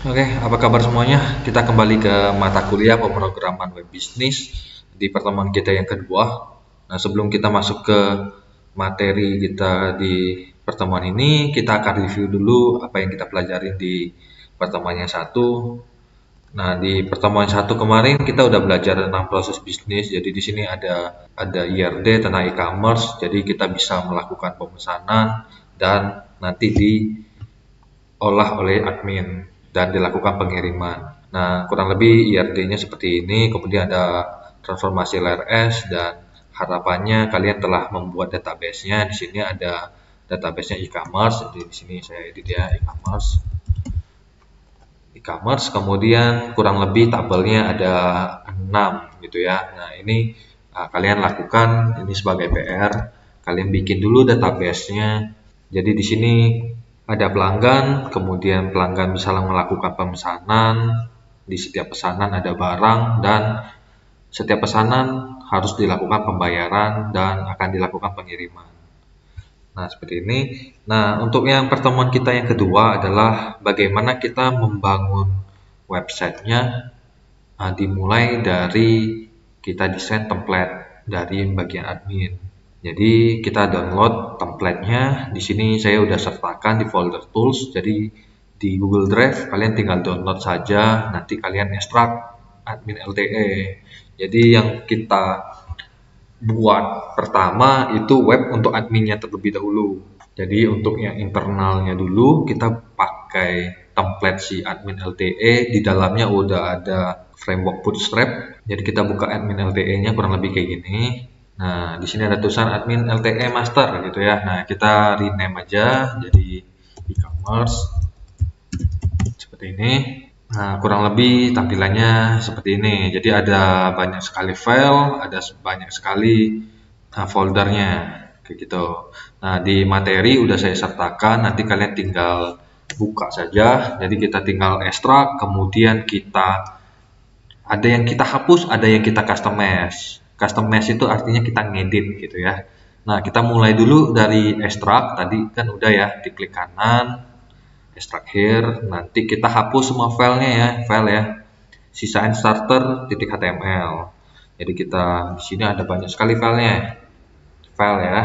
Oke, apa kabar semuanya? Kita kembali ke mata kuliah pemrograman web bisnis di pertemuan kita yang kedua. Nah, sebelum kita masuk ke materi kita di pertemuan ini, kita akan review dulu apa yang kita pelajari di pertemuan yang satu. Nah, di pertemuan satu kemarin kita udah belajar tentang proses bisnis. Jadi di sini ada IRD tentang e-commerce. Jadi kita bisa melakukan pemesanan dan nanti diolah oleh admin dan dilakukan pengiriman. Nah, kurang lebih IRD-nya seperti ini. Kemudian ada transformasi LRS dan harapannya kalian telah membuat database-nya. Di sini ada database-nya e-commerce. Jadi di sini saya edit ya e-commerce. Kemudian kurang lebih tabelnya ada 6 gitu ya. Nah, ini kalian lakukan ini sebagai PR. Kalian bikin dulu database-nya. Jadi di sini ada pelanggan, kemudian pelanggan bisa melakukan pemesanan. Di setiap pesanan ada barang dan setiap pesanan harus dilakukan pembayaran dan akan dilakukan pengiriman. Nah, seperti ini. Nah, untuk yang pertemuan kita yang kedua adalah bagaimana kita membangun websitenya. Dimulai dari kita desain template dari bagian admin. Jadi kita download templatenya. Di sini saya udah sertakan di folder tools. Jadi di Google Drive kalian tinggal download saja. Nanti kalian ekstrak admin LTE. Jadi yang kita buat pertama itu web untuk adminnya terlebih dahulu. Jadi untuk yang internalnya dulu kita pakai template si admin LTE, di dalamnya udah ada framework Bootstrap. Jadi kita buka admin LTE-nya kurang lebih kayak gini. Nah, di sini ada tulisan admin LTE master gitu ya. Nah, kita rename aja jadi e-commerce seperti ini. Nah, kurang lebih tampilannya seperti ini. Jadi ada banyak sekali file, ada banyak sekali foldernya, kayak gitu. Nah, di materi udah saya sertakan, nanti kalian tinggal buka saja. Jadi kita tinggal ekstrak, kemudian ada yang kita hapus, ada yang kita customize. Customize itu artinya kita ngedit gitu ya. Nah, kita mulai dulu dari ekstrak, tadi kan udah ya, diklik kanan, extract here, nanti kita hapus semua filenya ya, file ya, sisain starter.html. Jadi kita di sini ada banyak sekali filenya, file ya,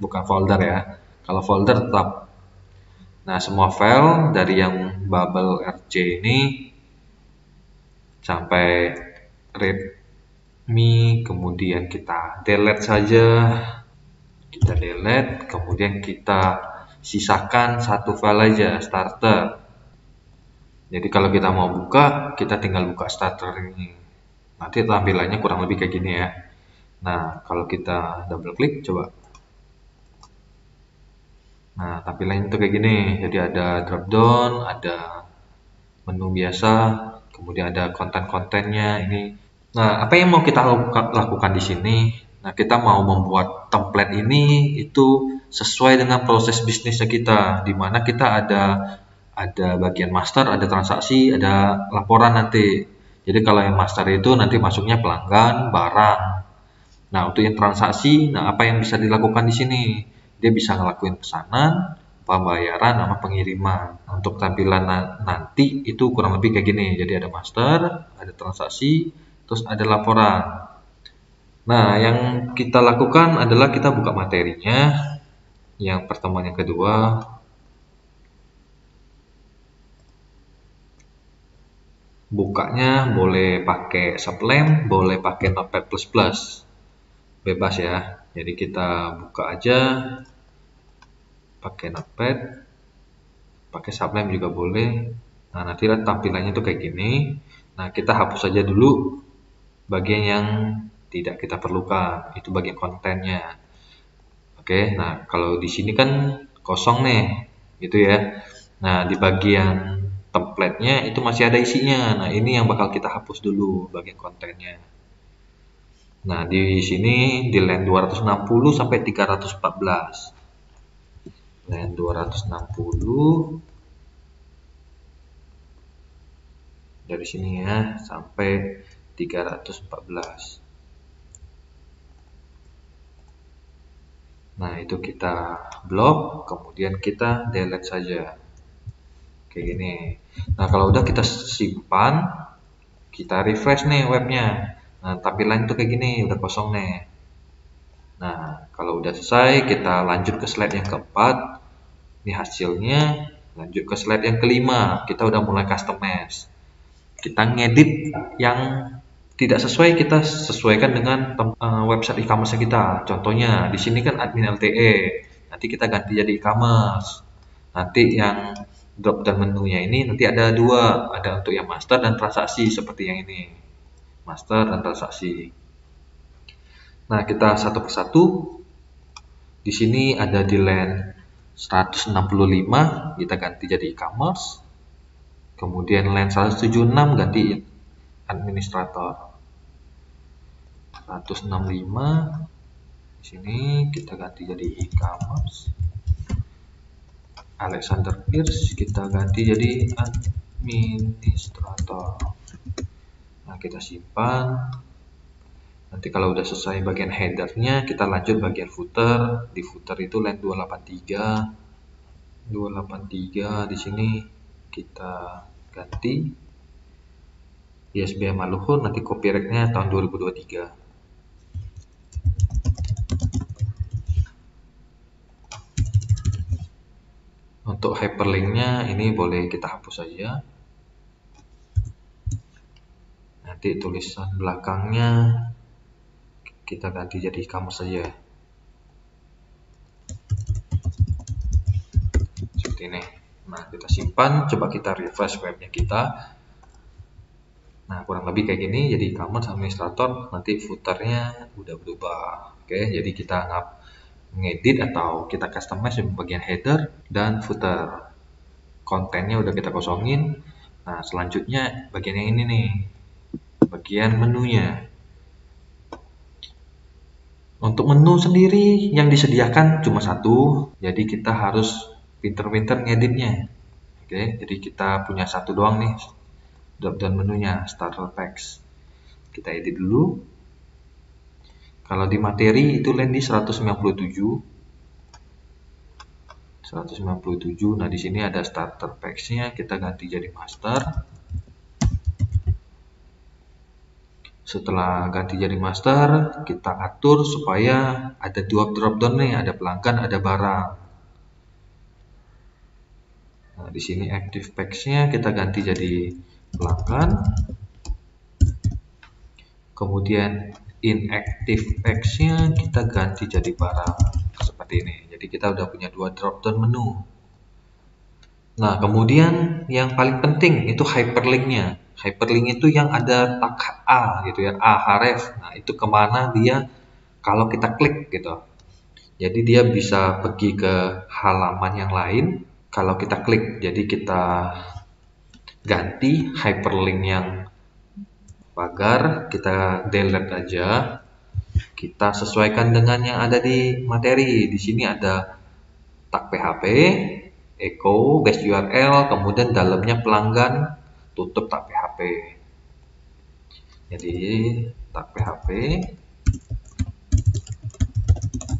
bukan folder ya. Kalau folder tetap. Nah, semua file dari yang bubble rc ini sampai readme, kemudian kita delete saja, kita delete, kemudian kita sisakan satu file aja, starter. Jadi kalau kita mau buka, kita tinggal buka starter ini. Nanti tampilannya kurang lebih kayak gini ya. Nah, kalau kita double klik, coba. Nah, tampilannya itu kayak gini. Jadi ada drop down, ada menu biasa, kemudian ada konten-kontennya ini. Nah, apa yang mau kita lakukan di sini? Nah, kita mau membuat template ini itu sesuai dengan proses bisnisnya kita, di mana kita ada bagian master, ada transaksi, ada laporan nanti. Jadi kalau yang master itu nanti masuknya pelanggan, barang. Nah, untuk yang transaksi, nah apa yang bisa dilakukan di sini? Dia bisa ngelakuin pesanan, pembayaran, sama pengiriman. Nah, untuk tampilan nanti itu kurang lebih kayak gini. Jadi ada master, ada transaksi, terus ada laporan. Nah, yang kita lakukan adalah kita buka materinya. Yang pertemuan yang kedua, bukanya boleh pakai Sublime, boleh pakai Notepad++, bebas ya. Jadi kita buka aja pakai Notepad, pakai Sublime juga boleh. Nah, nanti tampilannya tuh kayak gini. Nah, kita hapus aja dulu bagian yang tidak kita perlukan, itu bagian kontennya. Oke, nah kalau di sini kan kosong nih, gitu ya. Nah, di bagian template-nya itu masih ada isinya. Nah, ini yang bakal kita hapus dulu bagian kontennya. Nah, di sini di line 260 sampai 314. Line 260 dari sini ya sampai 314. Nah, itu kita blok, kemudian kita delete saja. kayak gini. Nah, kalau udah kita simpan, kita refresh nih webnya. Nah, tampilan itu kayak gini, udah kosong nih. Nah, kalau udah selesai, kita lanjut ke slide yang keempat. Ini hasilnya. Lanjut ke slide yang kelima, kita udah mulai customize. Kita ngedit yang tidak sesuai, kita sesuaikan dengan website e-commerce kita. Contohnya di sini kan admin LTE, nanti kita ganti jadi e-commerce. Nanti yang drop down menunya ini nanti ada dua, ada untuk yang master dan transaksi seperti yang ini, master dan transaksi. Nah, kita satu persatu. Di sini ada di line 165 kita ganti jadi e-commerce. Kemudian line 176 ganti administrator. 165 di sini kita ganti jadi e-commerce. Alexander Pierce kita ganti jadi administrator. Nah, kita simpan. Nanti kalau udah selesai bagian headernya, kita lanjut bagian footer. Di footer itu line 283 di sini kita ganti ISBN Maluhur, nanti copyrightnya tahun 2023. Untuk hyperlinknya ini boleh kita hapus saja. Nanti tulisan belakangnya kita ganti jadi e-commerce saja. Seperti ini. Nah, kita simpan, coba kita refresh webnya kita. Nah, kurang lebih kayak gini, jadi e-commerce administrator, nanti footernya udah berubah. Oke, jadi kita ngedit atau kita customize di bagian header dan footer. Kontennya udah kita kosongin. Nah, selanjutnya bagian yang ini nih, bagian menunya. Untuk menu sendiri yang disediakan cuma satu, jadi kita harus pinter-pinter ngeditnya. Oke, jadi kita punya satu doang nih drop down menunya, starter packs. Kita edit dulu. Kalau di materi itu line di 197. Nah, di sini ada starter packs-nya, kita ganti jadi master. Setelah ganti jadi master, kita atur supaya ada dua drop down nih, ada pelanggan, ada barang. Nah, di sini active packs-nya kita ganti jadi pelanggan. Kemudian inactive packs-nya kita ganti jadi barang. Seperti ini. Jadi kita udah punya dua drop down menu. Nah, kemudian yang paling penting itu hyperlink-nya. Hyperlink itu yang ada tag A gitu ya, A href. Nah, itu kemana dia kalau kita klik gitu. Jadi dia bisa pergi ke halaman yang lain kalau kita klik. Jadi kita ganti hyperlink yang pagar, kita delete aja. Kita sesuaikan dengan yang ada di materi. Di sini ada tag PHP, echo, base URL, kemudian dalamnya pelanggan, tutup tag PHP. Jadi tag PHP,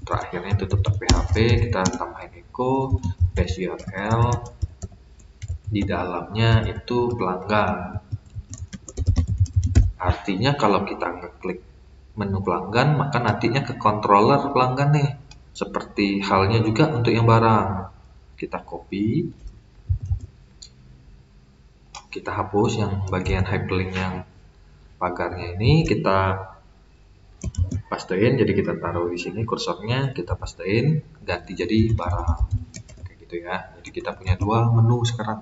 terakhirnya tutup tag PHP, kita tambahin echo, base URL, di dalamnya itu pelanggan. Artinya kalau kita ngeklik menu pelanggan, maka nantinya ke controller pelanggan nih. Seperti halnya juga untuk yang barang. Kita copy, kita hapus yang bagian hyperlink yang pagarnya ini, kita pastein. Jadi kita taruh di sini kursornya, kita pastein, ganti jadi barang, kayak gitu ya. Jadi kita punya dua menu sekarang.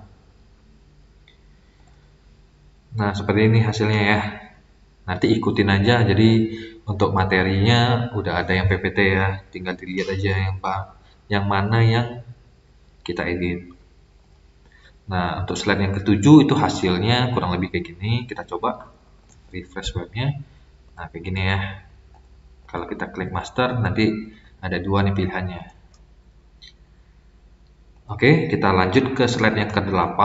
Nah, seperti ini hasilnya ya. Nanti ikutin aja. Jadi untuk materinya udah ada yang PPT ya, tinggal dilihat aja yang mana yang kita edit. Nah, untuk slide yang ketujuh itu hasilnya kurang lebih kayak gini. Kita coba refresh webnya. Nah, kayak gini ya. Kalau kita klik master, nanti ada dua nih pilihannya. Oke, kita lanjut ke slide yang ke-8,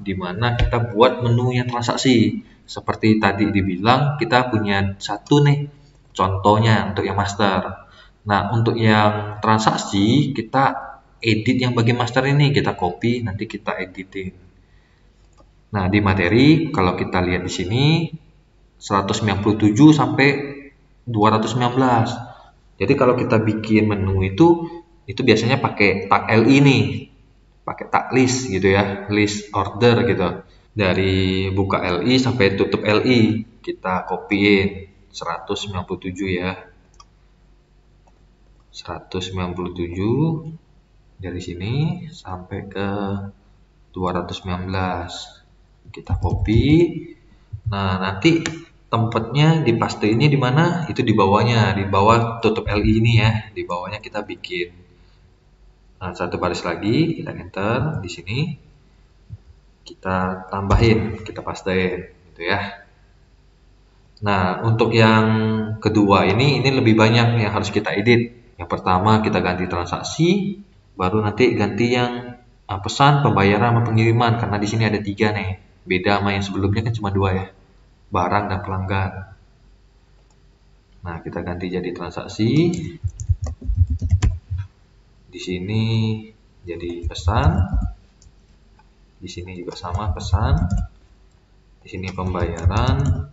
di mana kita buat menu yang transaksi. Seperti tadi dibilang, kita punya satu nih contohnya untuk yang master. Nah, untuk yang transaksi, kita edit yang bagian master ini, kita copy, nanti kita editin. Nah, di materi kalau kita lihat di sini 197 sampai 219. Jadi kalau kita bikin menu itu biasanya pakai tag LI nih. Pakai tag list gitu ya, list order gitu. Dari buka LI sampai tutup LI kita copyin 197 ya. 197 dari sini sampai ke 219 kita copy. Nah, nanti tempatnya dipasteinnya di mana? Itu di bawahnya, di bawah tutup LI ini ya. Di bawahnya kita bikin satu baris lagi, kita enter di sini. Kita tambahin, kita pastein gitu ya. Nah, untuk yang kedua ini lebih banyak yang harus kita edit. Yang pertama kita ganti transaksi, baru nanti ganti yang pesan, pembayaran, sama pengiriman, karena di sini ada 3 nih. Beda sama yang sebelumnya kan cuma 2 ya, barang dan pelanggan. Nah, kita ganti jadi transaksi. Di sini jadi pesan. Di sini juga sama pesan. Di sini pembayaran.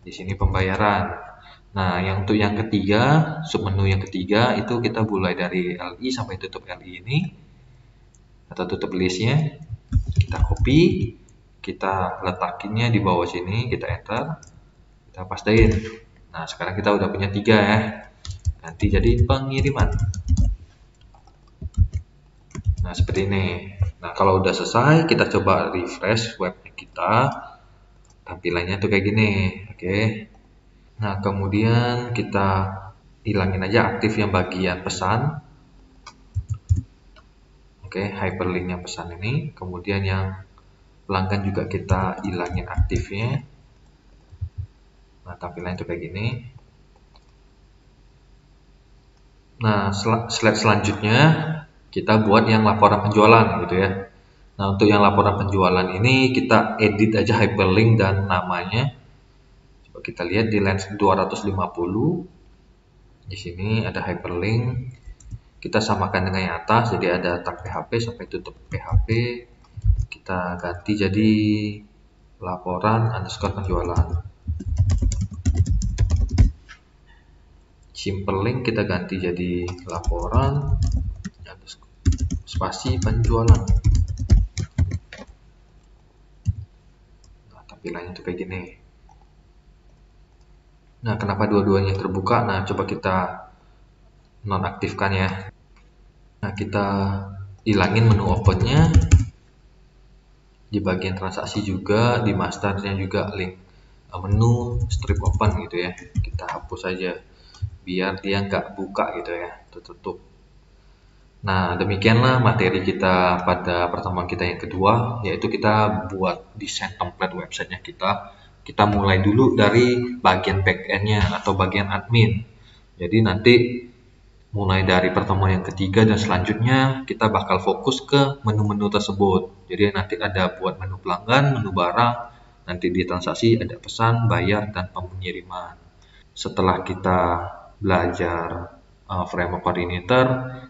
Di sini pembayaran. Nah, untuk yang ketiga, submenu yang ketiga itu kita mulai dari LI sampai tutup LI ini atau tutup listnya. Kita copy, kita letakinnya di bawah sini, kita enter, kita pastein. Nah, sekarang kita udah punya 3 ya. Nanti jadi pengiriman. Nah, seperti ini. Nah, kalau udah selesai, kita coba refresh webnya kita. Tampilannya tuh kayak gini, oke. Nah, kemudian kita hilangin aja aktif yang bagian pesan. Oke, hyperlinknya pesan ini. Kemudian yang pelanggan juga kita hilangin aktifnya. Nah, tampilannya itu kayak gini. Nah, slide selanjutnya kita buat yang laporan penjualan gitu ya. Nah, untuk yang laporan penjualan ini kita edit aja hyperlink dan namanya. Coba kita lihat di line 250. Di sini ada hyperlink. Kita samakan dengan yang atas, jadi ada tag PHP sampai tutup PHP. Kita ganti jadi laporan underscore penjualan. Simple link kita ganti jadi laporan spasi penjualan. Nah, tampilannya tuh kayak gini. Nah, kenapa dua-duanya terbuka? Nah, coba kita nonaktifkan ya. Nah, kita hilangin menu opennya. Di bagian transaksi juga, di masternya juga link menu strip open gitu ya. Kita hapus aja biar dia nggak buka gitu ya, tertutup. Nah, demikianlah materi kita pada pertemuan kita yang kedua, yaitu kita buat desain template websitenya kita. Kita mulai dulu dari bagian backend-nya atau bagian admin. Jadi nanti mulai dari pertemuan yang ketiga dan selanjutnya kita bakal fokus ke menu-menu tersebut. Jadi nanti ada buat menu pelanggan, menu barang, nanti di transaksi ada pesan, bayar, dan pengiriman. Setelah kita belajar framework coordinator,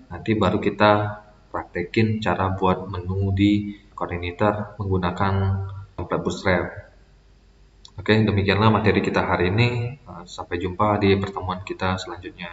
nanti baru kita praktekin cara buat menu di coordinator menggunakan template Bootstrap. Oke, demikianlah materi kita hari ini. Sampai jumpa di pertemuan kita selanjutnya.